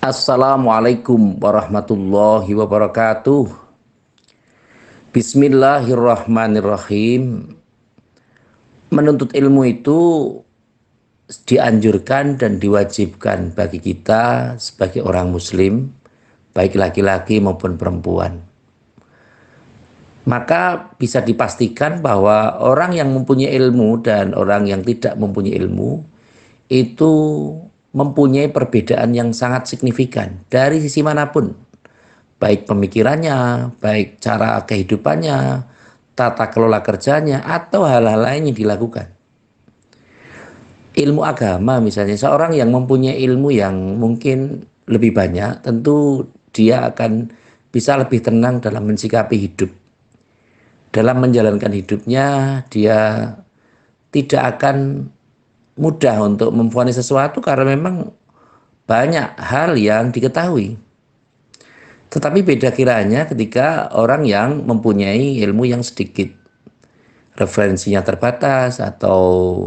Assalamualaikum warahmatullahi wabarakatuh. Bismillahirrahmanirrahim. Menuntut ilmu itu dianjurkan dan diwajibkan bagi kita sebagai orang muslim, baik laki-laki maupun perempuan. Maka bisa dipastikan bahwa orang yang mempunyai ilmu dan orang yang tidak mempunyai ilmu itu mempunyai perbedaan yang sangat signifikan dari sisi manapun, baik pemikirannya, baik cara kehidupannya, tata kelola kerjanya, atau hal-hal lain yang dilakukan. Ilmu agama misalnya, seorang yang mempunyai ilmu yang mungkin lebih banyak, tentu dia akan bisa lebih tenang dalam mensikapi hidup. Dalam menjalankan hidupnya, dia tidak akan mudah untuk memvonis sesuatu karena memang banyak hal yang diketahui. Tetapi beda kiranya ketika orang yang mempunyai ilmu yang sedikit, referensinya terbatas atau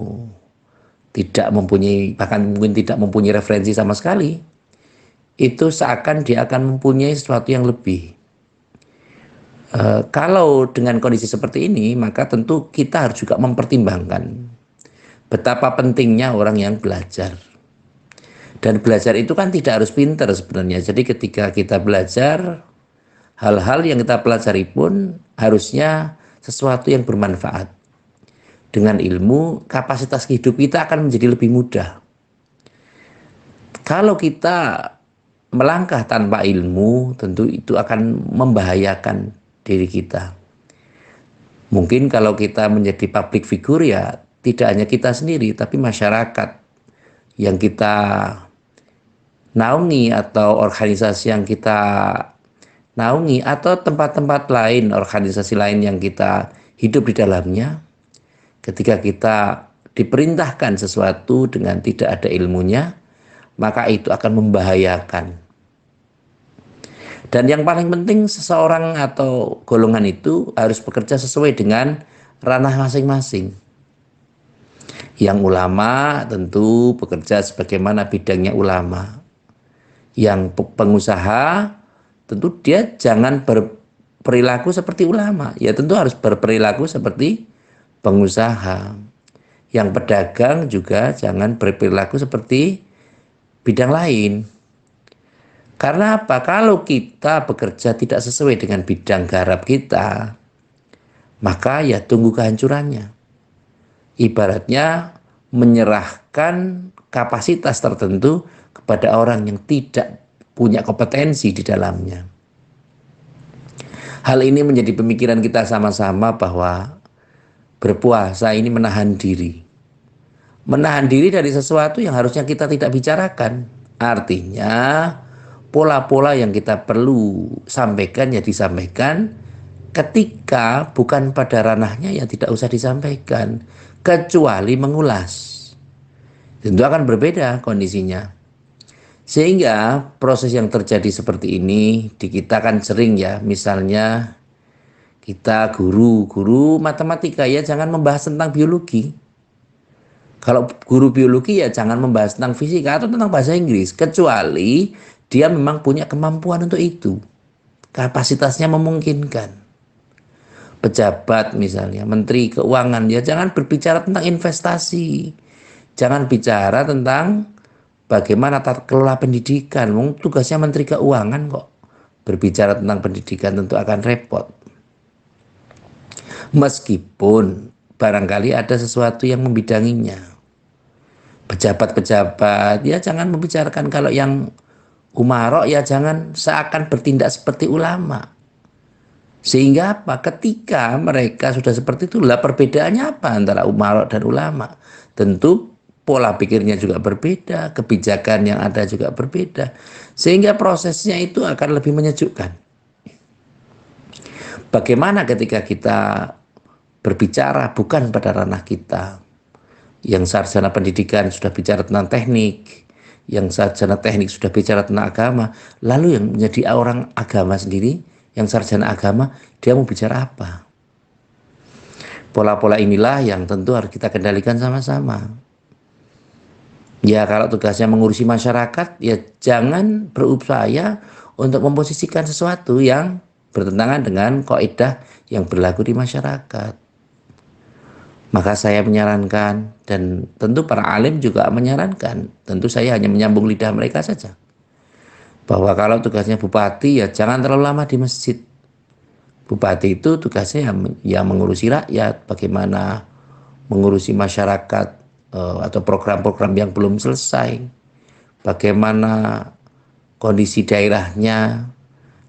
tidak mempunyai, bahkan mungkin tidak mempunyai referensi sama sekali, itu seakan dia akan mempunyai sesuatu yang lebih. Kalau dengan kondisi seperti ini, maka tentu kita harus juga mempertimbangkan betapa pentingnya orang yang belajar. Dan belajar itu kan tidak harus pinter sebenarnya. Jadi ketika kita belajar, hal-hal yang kita pelajari pun harusnya sesuatu yang bermanfaat. Dengan ilmu, kapasitas hidup kita akan menjadi lebih mudah. Kalau kita melangkah tanpa ilmu, tentu itu akan membahayakan diri kita. Mungkin kalau kita menjadi public figure, ya tidak hanya kita sendiri, tapi masyarakat yang kita naungi atau organisasi yang kita naungi atau tempat-tempat lain, organisasi lain yang kita hidup di dalamnya, ketika kita diperintahkan sesuatu dengan tidak ada ilmunya, maka itu akan membahayakan. Dan yang paling penting, seseorang atau golongan itu harus bekerja sesuai dengan ranah masing-masing. Yang ulama tentu bekerja sebagaimana bidangnya ulama. Yang pengusaha tentu dia jangan berperilaku seperti ulama, ya tentu harus berperilaku seperti pengusaha. Yang pedagang juga jangan berperilaku seperti bidang lain. Karena apa? Kalau kita bekerja tidak sesuai dengan bidang garap kita, maka ya tunggu kehancurannya. Ibaratnya menyerahkan kapasitas tertentu kepada orang yang tidak punya kompetensi di dalamnya. Hal ini menjadi pemikiran kita sama-sama bahwa berpuasa ini menahan diri. Menahan diri dari sesuatu yang harusnya kita tidak bicarakan. Artinya pola-pola yang kita perlu sampaikan ya disampaikan, ketika bukan pada ranahnya ya tidak usah disampaikan, kecuali mengulas. Tentu akan berbeda kondisinya. Sehingga proses yang terjadi seperti ini di kita kan sering ya, misalnya kita guru matematika ya jangan membahas tentang biologi. Kalau guru biologi ya jangan membahas tentang fisika atau tentang bahasa Inggris, kecuali dia memang punya kemampuan untuk itu. Kapasitasnya memungkinkan. Pejabat misalnya, menteri keuangan, ya jangan berbicara tentang investasi. Jangan bicara tentang bagaimana tata kelola pendidikan. Tugasnya menteri keuangan kok. Berbicara tentang pendidikan tentu akan repot. Meskipun barangkali ada sesuatu yang membidanginya. Pejabat-pejabat ya jangan membicarakan, kalau yang umarok ya jangan seakan bertindak seperti ulama. Sehingga apa? Ketika mereka sudah seperti itulah, perbedaannya apa antara umarok dan ulama? Tentu pola pikirnya juga berbeda, kebijakan yang ada juga berbeda. Sehingga prosesnya itu akan lebih menyejukkan. Bagaimana ketika kita berbicara bukan pada ranah kita? Yang sarjana pendidikan sudah bicara tentang teknik, yang sarjana teknik sudah bicara tentang agama, lalu yang menjadi orang agama sendiri, yang sarjana agama, dia mau bicara apa? Pola-pola inilah yang tentu harus kita kendalikan sama-sama. Ya kalau tugasnya mengurusi masyarakat, ya jangan berupaya untuk memposisikan sesuatu yang bertentangan dengan kaidah yang berlaku di masyarakat. Maka saya menyarankan, dan tentu para alim juga menyarankan, tentu saya hanya menyambung lidah mereka saja, bahwa kalau tugasnya bupati ya jangan terlalu lama di masjid. Bupati itu tugasnya yang mengurusi rakyat, bagaimana mengurusi masyarakat, atau program-program yang belum selesai, bagaimana kondisi daerahnya,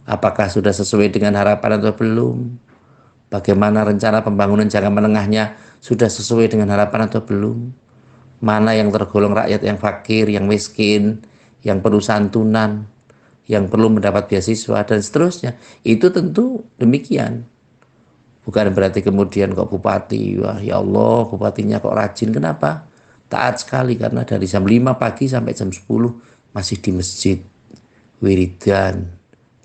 apakah sudah sesuai dengan harapan atau belum, bagaimana rencana pembangunan jangka menengahnya sudah sesuai dengan harapan atau belum, mana yang tergolong rakyat yang fakir, yang miskin, yang perlu santunan, yang perlu mendapat beasiswa, dan seterusnya. Itu tentu demikian. Bukan berarti kemudian kok bupati, wah ya Allah bupatinya kok rajin, kenapa? Taat sekali karena dari jam 5 pagi sampai jam 10 masih di masjid, wiridan,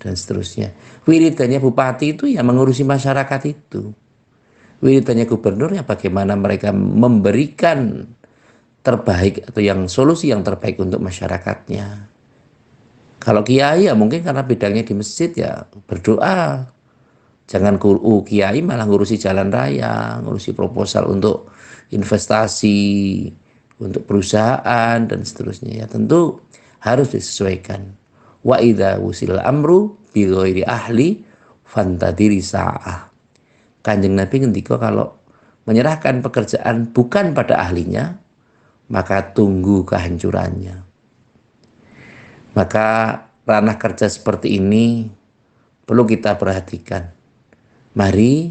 dan seterusnya. Wiridannya bupati itu ya mengurusi masyarakat itu. Wiridannya gubernur ya bagaimana mereka memberikan terbaik atau yang solusi yang terbaik untuk masyarakatnya. Kalau kiai ya mungkin karena bidangnya di masjid ya berdoa. Jangan kiai malah ngurusi jalan raya, ngurusi proposal untuk investasi, untuk perusahaan dan seterusnya. Ya tentu harus disesuaikan. Wa idza wusil amru bi ghairi ahli fantadiri sa'ah. Kanjeng Nabi ngendika kalau menyerahkan pekerjaan bukan pada ahlinya, maka tunggu kehancurannya. Maka ranah kerja seperti ini perlu kita perhatikan. Mari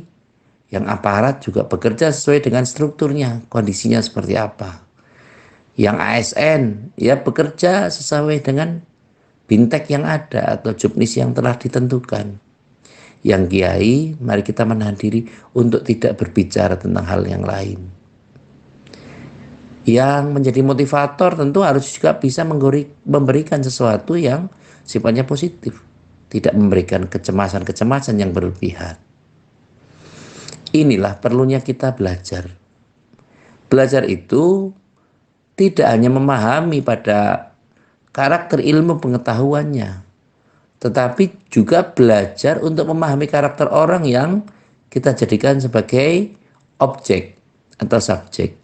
yang aparat juga bekerja sesuai dengan strukturnya, kondisinya seperti apa. Yang ASN ya bekerja sesuai dengan bintek yang ada atau jobnis yang telah ditentukan. Yang kiai, mari kita menahan diri untuk tidak berbicara tentang hal yang lain. Yang menjadi motivator tentu harus juga bisa memberikan sesuatu yang sifatnya positif, tidak memberikan kecemasan-kecemasan yang berlebihan. Inilah perlunya kita belajar. Belajar itu tidak hanya memahami pada karakter ilmu pengetahuannya, tetapi juga belajar untuk memahami karakter orang yang kita jadikan sebagai objek atau subjek.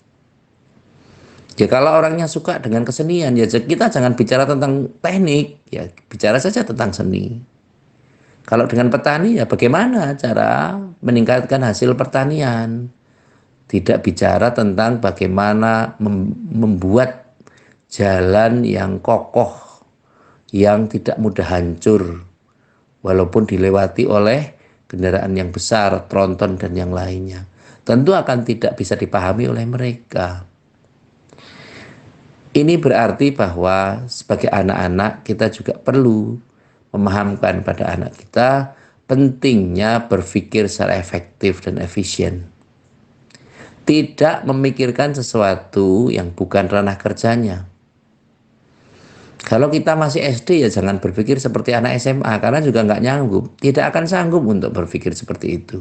Ya kalau orangnya suka dengan kesenian, ya kita jangan bicara tentang teknik, ya bicara saja tentang seni. Kalau dengan petani, ya bagaimana cara meningkatkan hasil pertanian. Tidak bicara tentang bagaimana membuat jalan yang kokoh, yang tidak mudah hancur, walaupun dilewati oleh kendaraan yang besar, tronton dan yang lainnya. Tentu akan tidak bisa dipahami oleh mereka. Ini berarti bahwa sebagai anak-anak kita juga perlu memahamkan pada anak kita pentingnya berpikir secara efektif dan efisien. Tidak memikirkan sesuatu yang bukan ranah kerjanya. Kalau kita masih SD ya jangan berpikir seperti anak SMA karena juga nggak nyanggup. Tidak akan sanggup untuk berpikir seperti itu.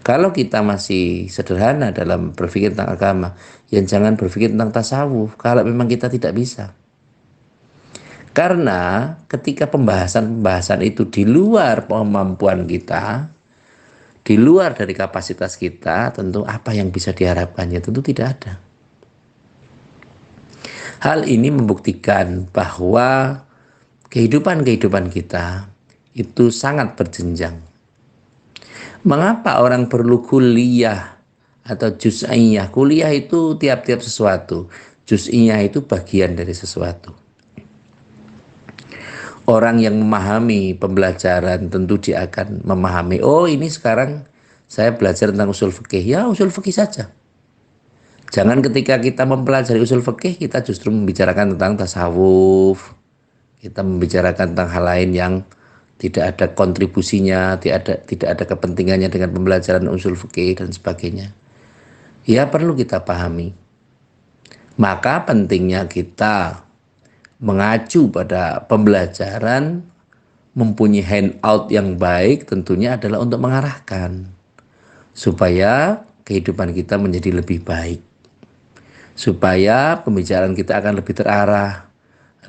Kalau kita masih sederhana dalam berpikir tentang agama, ya jangan berpikir tentang tasawuf kalau memang kita tidak bisa. Karena ketika pembahasan-pembahasan itu di luar kemampuan kita, di luar dari kapasitas kita, tentu apa yang bisa diharapkannya tentu tidak ada. Hal ini membuktikan bahwa kehidupan kita itu sangat berjenjang. Mengapa orang perlu kuliah atau juz'iyah? Kuliah itu tiap-tiap sesuatu. Juz'iyah itu bagian dari sesuatu. Orang yang memahami pembelajaran tentu dia akan memahami, oh ini sekarang saya belajar tentang usul fikih. Ya usul fikih saja. Jangan ketika kita mempelajari usul fikih kita justru membicarakan tentang tasawuf. Kita membicarakan tentang hal lain yang tidak ada kontribusinya, tidak ada kepentingannya dengan pembelajaran usul fikih dan sebagainya. Ya perlu kita pahami. Maka pentingnya kita mengacu pada pembelajaran, mempunyai handout yang baik tentunya adalah untuk mengarahkan supaya kehidupan kita menjadi lebih baik. supaya pembicaraan kita akan lebih terarah,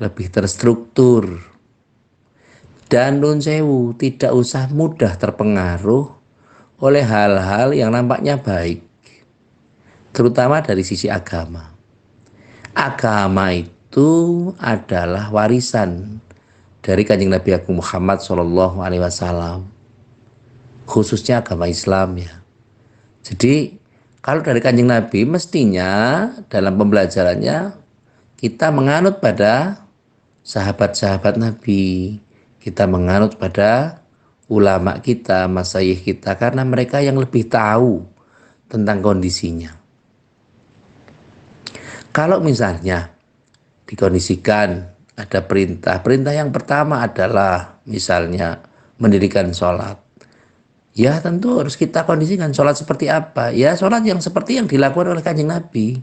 lebih terstruktur, dan nun sewu, tidak usah mudah terpengaruh oleh hal-hal yang nampaknya baik, terutama dari sisi agama. Agama itu adalah warisan dari Kanjeng Nabi Agung Muhammad SAW, khususnya agama Islam ya. Jadi kalau dari Kanjeng Nabi, mestinya dalam pembelajarannya kita menganut pada sahabat-sahabat Nabi, kita menganut pada ulama kita, masyayikh kita, karena mereka yang lebih tahu tentang kondisinya. Kalau misalnya dikondisikan ada perintah, perintah yang pertama adalah misalnya mendirikan sholat, ya tentu harus kita kondisikan sholat seperti apa. Ya sholat yang seperti yang dilakukan oleh Kanjeng Nabi.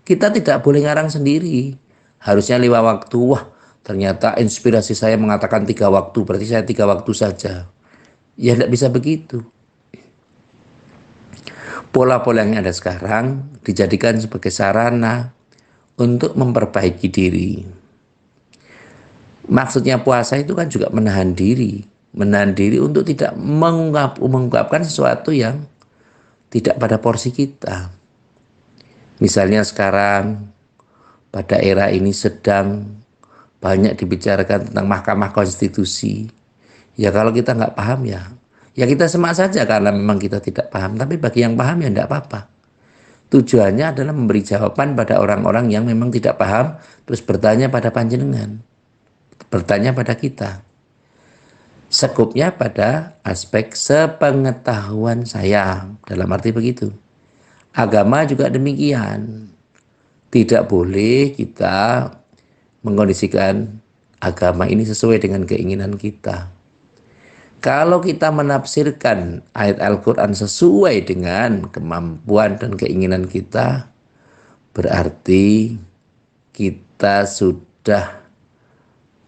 Kita tidak boleh ngarang sendiri. Harusnya 5 waktu. Wah, ternyata inspirasi saya mengatakan 3 waktu. Berarti saya 3 waktu saja. Ya tidak bisa begitu. Pola-pola yang ada sekarang dijadikan sebagai sarana untuk memperbaiki diri. Maksudnya puasa itu kan juga menahan diri. Menahan diri untuk tidak mengungkapkan sesuatu yang tidak pada porsi kita. Misalnya sekarang pada era ini sedang banyak dibicarakan tentang Mahkamah Konstitusi. Ya kalau kita nggak paham ya kita semak saja karena memang kita tidak paham. Tapi bagi yang paham ya tidak apa-apa. Tujuannya adalah memberi jawaban pada orang-orang yang memang tidak paham, terus bertanya pada panjenengan, bertanya pada kita. Sekupnya pada aspek sepengetahuan saya, dalam arti begitu. Agama juga demikian. Tidak boleh kita mengkondisikan agama ini sesuai dengan keinginan kita. Kalau kita menafsirkan ayat Al-Quran sesuai dengan kemampuan dan keinginan kita, berarti kita sudah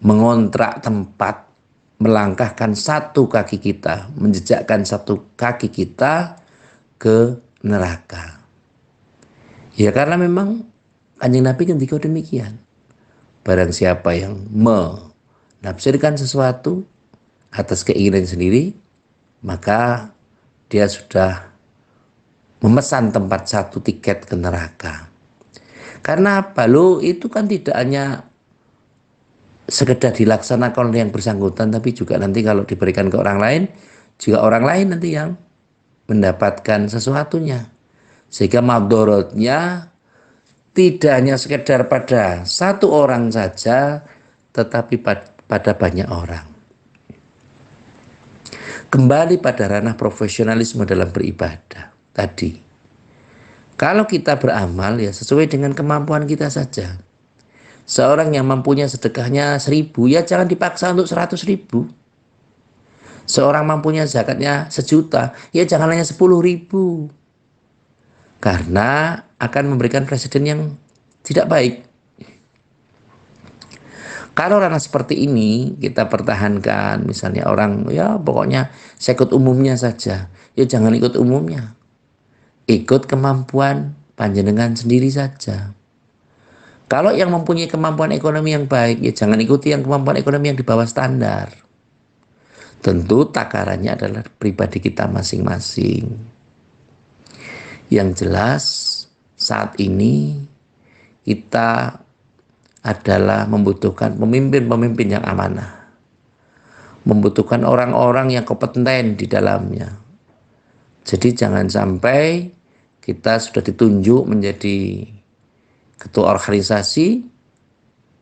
mengontrak tempat, melangkahkan satu kaki kita, menjejakkan satu kaki kita ke neraka. Ya karena memang Kanjeng Nabi ketika demikian. Barang siapa yang menafsirkan sesuatu atas keinginan sendiri, maka dia sudah memesan tempat satu tiket ke neraka. Karena apa? Loh, itu kan tidak hanya sekedar dilaksanakan oleh yang bersangkutan, tapi juga nanti kalau diberikan ke orang lain, juga orang lain nanti yang mendapatkan sesuatunya. Sehingga madorotnya tidak hanya sekedar pada satu orang saja, tetapi pada banyak orang. Kembali pada ranah profesionalisme dalam beribadah tadi. Kalau kita beramal ya sesuai dengan kemampuan kita saja. Seorang yang mampunya sedekahnya 1.000, ya jangan dipaksa untuk 100.000. Seorang mampunya zakatnya 1.000.000, ya jangan hanya 10.000. Karena akan memberikan presiden yang tidak baik. Kalau ranah seperti ini kita pertahankan, misalnya orang ya pokoknya saya ikut umumnya saja, ya jangan ikut umumnya. Ikut kemampuan panjenengan sendiri saja. Kalau yang mempunyai kemampuan ekonomi yang baik, ya jangan ikuti yang kemampuan ekonomi yang di bawah standar. Tentu takarannya adalah pribadi kita masing-masing. Yang jelas saat ini kita adalah membutuhkan pemimpin-pemimpin yang amanah. Membutuhkan orang-orang yang kompeten di dalamnya. Jadi jangan sampai kita sudah ditunjuk menjadi ketua organisasi,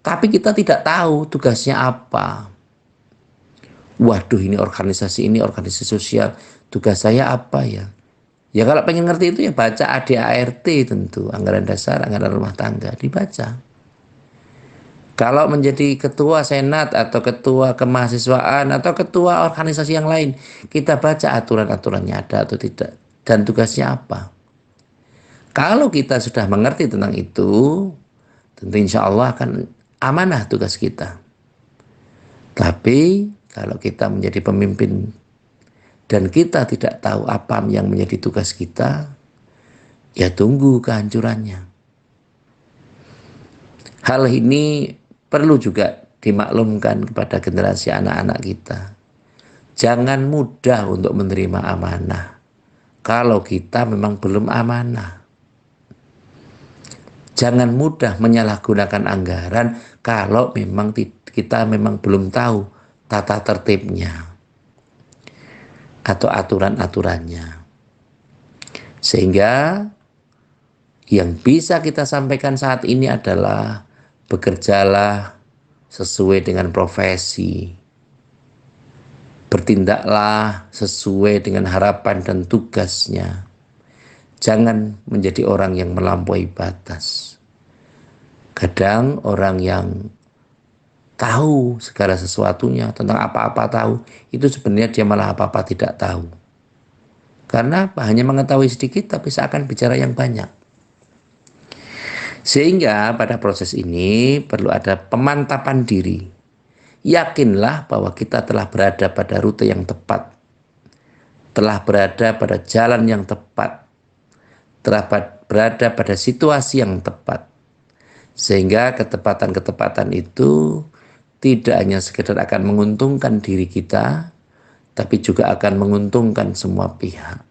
tapi kita tidak tahu tugasnya apa. Waduh, ini organisasi sosial, tugas saya apa ya? Ya kalau pengen ngerti itu ya baca ADART tentu, anggaran dasar, anggaran rumah tangga, dibaca. Kalau menjadi ketua senat atau ketua kemahasiswaan atau ketua organisasi yang lain, kita baca aturan-aturannya ada atau tidak, dan tugasnya apa. Kalau kita sudah mengerti tentang itu, tentu insya Allah akan amanah tugas kita. Tapi kalau kita menjadi pemimpin dan kita tidak tahu apa yang menjadi tugas kita, ya tunggu kehancurannya. Hal ini perlu juga dimaklumkan kepada generasi anak-anak kita. Jangan mudah untuk menerima amanah kalau kita memang belum amanah. Jangan mudah menyalahgunakan anggaran kalau memang kita memang belum tahu tata tertibnya atau aturan-aturannya. Sehingga yang bisa kita sampaikan saat ini adalah bekerjalah sesuai dengan profesi. Bertindaklah sesuai dengan harapan dan tugasnya. Jangan menjadi orang yang melampaui batas. Kadang orang yang tahu segala sesuatunya tentang apa-apa tahu, itu sebenarnya dia malah apa-apa tidak tahu. Karena apa? Hanya mengetahui sedikit tapi seakan bicara yang banyak. Sehingga pada proses ini perlu ada pemantapan diri. Yakinlah bahwa kita telah berada pada rute yang tepat, telah berada pada jalan yang tepat, telah berada pada situasi yang tepat. Sehingga ketepatan-ketepatan itu tidak hanya sekedar akan menguntungkan diri kita, tapi juga akan menguntungkan semua pihak.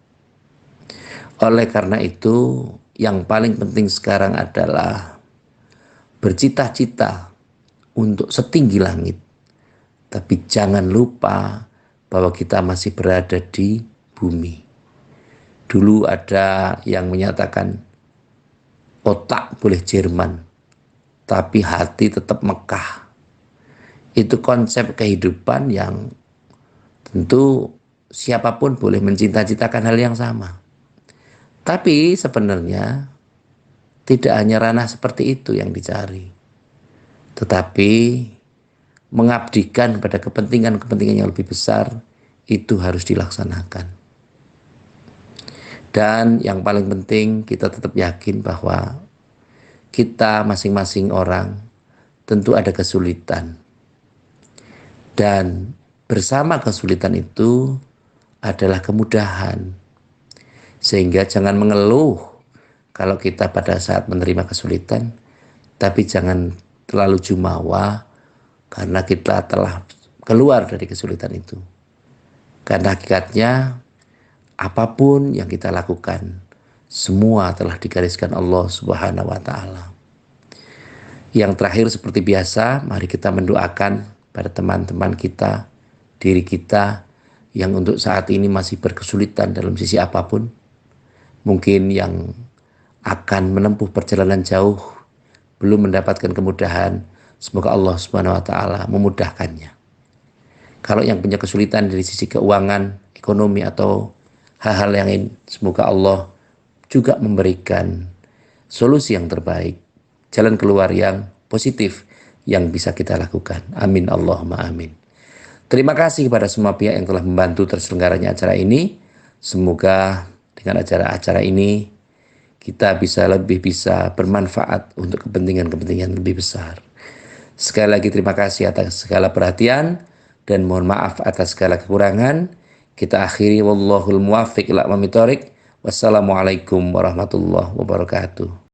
Oleh karena itu, yang paling penting sekarang adalah bercita-cita untuk setinggi langit. Tapi jangan lupa bahwa kita masih berada di bumi. Dulu ada yang menyatakan otak boleh Jerman, tapi hati tetap Mekah. Itu konsep kehidupan yang tentu siapapun boleh mencita-citakan hal yang sama. Tapi sebenarnya tidak hanya ranah seperti itu yang dicari, tetapi mengabdikan pada kepentingan-kepentingan yang lebih besar itu harus dilaksanakan. Dan yang paling penting kita tetap yakin bahwa kita masing-masing orang tentu ada kesulitan. Dan bersama kesulitan itu adalah kemudahan. Sehingga jangan mengeluh kalau kita pada saat menerima kesulitan, tapi jangan terlalu jumawa karena kita telah keluar dari kesulitan itu. Karena hakikatnya apapun yang kita lakukan, semua telah digariskan Allah Subhanahu wa Ta'ala. Yang terakhir seperti biasa, mari kita mendoakan pada teman-teman kita, diri kita yang untuk saat ini masih berkesulitan dalam sisi apapun. Mungkin yang akan menempuh perjalanan jauh, belum mendapatkan kemudahan, semoga Allah Subhanahu wa Ta'ala memudahkannya. Kalau yang punya kesulitan dari sisi keuangan, ekonomi atau hal-hal yang lain, semoga Allah juga memberikan solusi yang terbaik, jalan keluar yang positif yang bisa kita lakukan. Amin Allahumma amin. Terima kasih kepada semua pihak yang telah membantu terselenggaranya acara ini. Semoga dengan acara-acara ini kita lebih bisa bermanfaat untuk kepentingan-kepentingan lebih besar. Sekali lagi terima kasih atas segala perhatian dan mohon maaf atas segala kekurangan. Kita akhiri wallahul muwaffiq ila aqwamit thoriq. Wassalamualaikum warahmatullahi wabarakatuh.